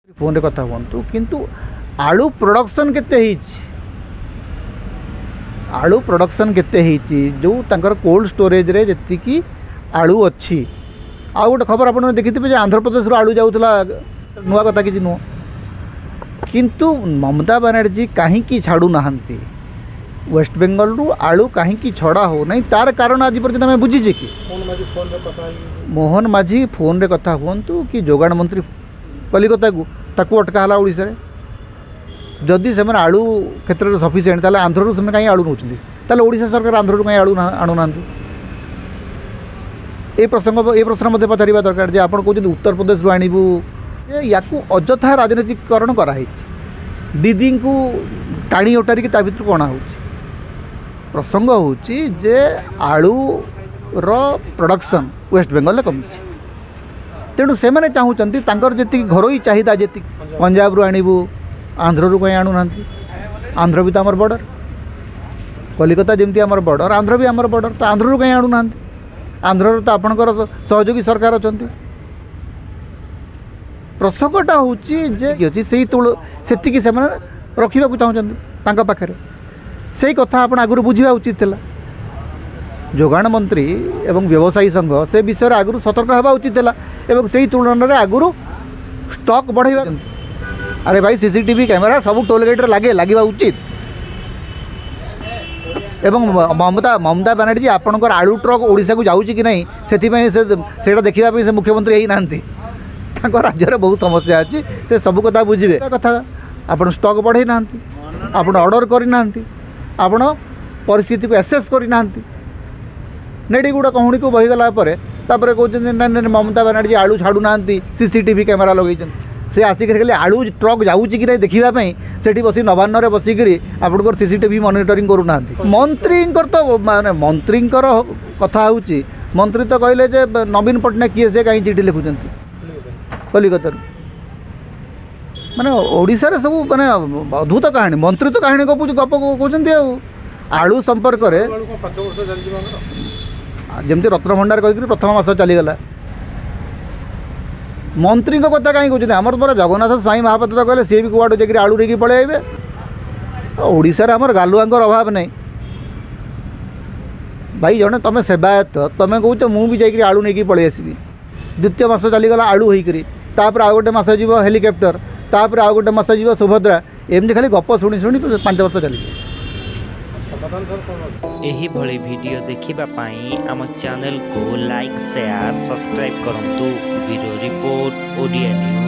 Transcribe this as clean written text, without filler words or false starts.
Phone रे कथा हुंतु किंतु आलू प्रोडक्शन केते हिच आलू प्रोडक्शन केते हिची जो तांकर कोल्ड स्टोरेज रे जति की आलू अच्छी आ गोटे खबर आपन देखिथिबे जे आंध्र प्रदेश रो आलू जाउतला नुआ कथा कि नुह किंतु ममता बनर्जी कहीं छाड़ू नहांती वेस्ट बेंगल रु आलू कहीं छड़ा हो नहीं तार कारण आज पर्यंत आम बुझीचे कि मोहन माझी फोन रे कथा कहतु कि जोगाण मंत्री कलिकता को ताकू अटका है ओडिशा रे जदि से आलू क्षेत्र में सफिसीयेंट ताले आंध्र से कहीं आलू नौकरी ओडिशा सरकार आंध्र कहीं आलू आणुना ये प्रश्न मत पचार दरकार जे आप कहते उत्तर प्रदेश रू आणबू या अजथा राजनीतिकरण कराई दीदी को टाणी ओटारिक ता भर कणा हो प्रसंग होची जे आलू रो प्रोडक्शन वेस्ट बेंगल कमी तेणु से मैंने चाहूँगी जी घरोई चाहिदा जी पंजाब रू आणबू आंध्र रू कहीं आणुना आंध्र भी तो आमर बॉर्डर कलिकता जमती आमर बॉर्डर आंध्र भी आमर बॉर्डर तो आंध्र रू कहीं आणुना आंध्र तो आपणकर सहयोगी सरकार अच्छा प्रसंगटा हूँ जे से तुल से रखा चाहते पाखे से कथा आप आगुरी बुझा उचित है जोगाण मंत्री एवं व्यवसायी संघ से विषय आगुरी सतर्क होगा उचित है से तुलन में आगुरी स्टॉक बढ़ाइबा अरे भाई सीसीटीवी कैमेरा सब टोल गेट लगे लगे उचित एवं ममता बनर्जी आपणकर आलू ट्रक ओडिशा को जाऊँगी कि नहीं से देखा से मुख्यमंत्री ही ना राज्य बहुत समस्या अच्छी से सब कथा बुझे कथा आप स्टॉक बढ़े ना आप ऑर्डर करना आपण परिस्थिति को एसेस करना नेड़ीगुड़ा कहूणी को बहीगला कहते ममता बनर्जी आलू छाड़ू ना सीसीटीवी कैमेरा लगे से आसिक खाली आलू ट्रक जाऊँगी कि नहीं देखापी से बस नवान्न बसिक आपंकर सीसीटीवी मॉनिटरिंग करूना मंत्री तो माने मंत्री कथा हूँ मंत्री तो कहले जे नवीन पट्टनायक किए से कहीं चिठी लिखुं कलिकता माने ओडिशा रे सब माने अद्भुत कहानी मंत्री तो कहानी गप कहते आलू संपर्क जमती रत्नभंडार कहीकि प्रथम मास चलीगला मंत्री कथा कहीं कहते आमर पर जगन्नाथ स्वाई महापात्र कहले सी भी कौड़ जाकर आलू लेकिन पलैबे ओडिशा आमर गालुआंकर अभाव नहीं भाई जड़े तुम सेवायत तुम कौच मुझे जाकि आलू नहीं पलि आसबि द्वितीय मास चलीगला आलू होकर आउ गोटे मास जीव हेलिकप्टर तापर आउ गोटे मास जीव सुभद्रा एमती खाली गप शुणी शुणी 5 वर्ष चली एही भली वीडियो देखिबा पाई आम चैनल को लाइक शेयर सब्सक्राइब करंतु ब्यूरो रिपोर्ट ओडिया न्यूज।